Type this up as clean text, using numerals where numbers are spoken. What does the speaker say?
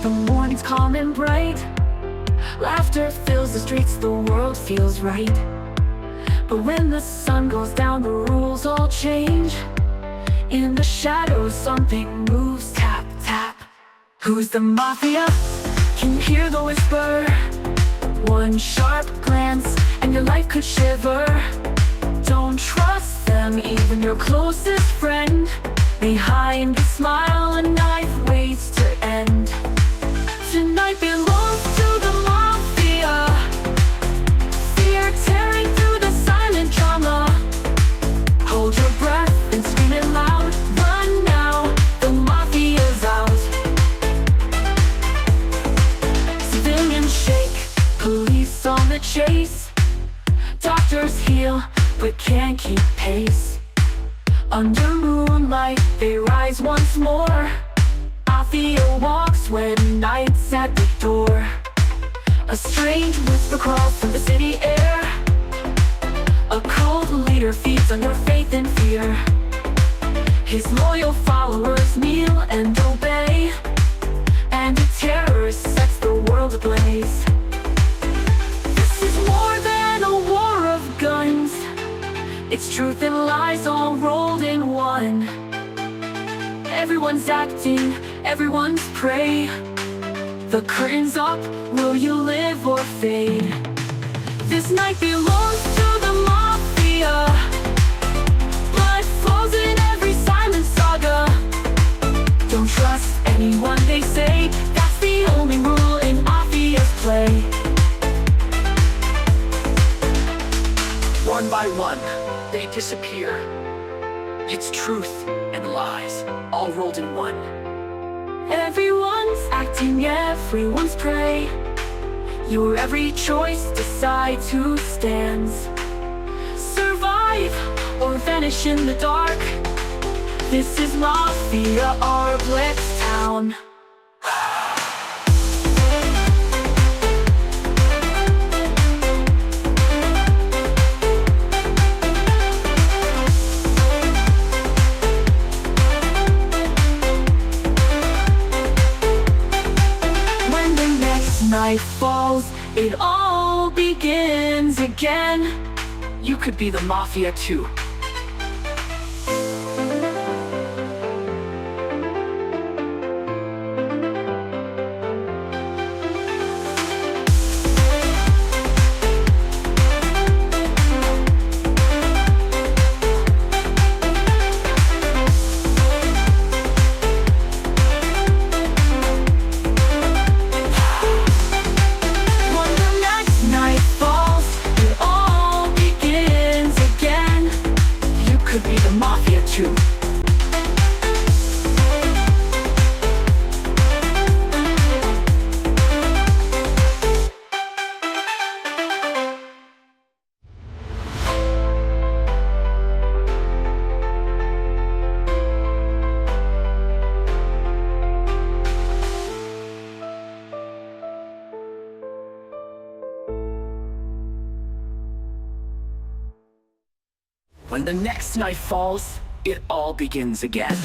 The morning's calm and bright. Laughter fills the streets, the world feels right. But when the sun goes down, the rules all change. In the shadows, something moves, tap, tap. Who's the mafia? Can you hear the whisper? One sharp glance, and your life could shiver. Don't trust them, even your closest friend. Behind a smile, a knife waits to end. Tonight belongs to the mafia. Fear tearing through the silent drama. Hold your breath and scream it loud. Run now, the mafia's out. Civilians shake, police on the chase. Doctors heal, but can't keep pace. Under moonlight, they rise once more. Mafia walks when night's at the door. A strange whisper crawls from the city air. A cold leader feeds on your faith and fear. His loyal followers kneel and obey, and a terrorist sets the world ablaze. This is more than a war of guns. It's truth and lies all rolled in one. Everyone's acting, everyone's prey. The curtain's up, will you live or fade? This night belongs to the mafia. Blood flows in every silent saga. Don't trust anyone they say. That's the only rule in mafia's play. One by one, they disappear. It's truth and lies, all rolled in one. Everyone's acting, everyone's prey. Your every choice decides who stands. Survive or vanish in the dark. This is Mafia, our Blitz town. Night falls, it all begins again. You could be the mafia too. When the next night falls, it all begins again.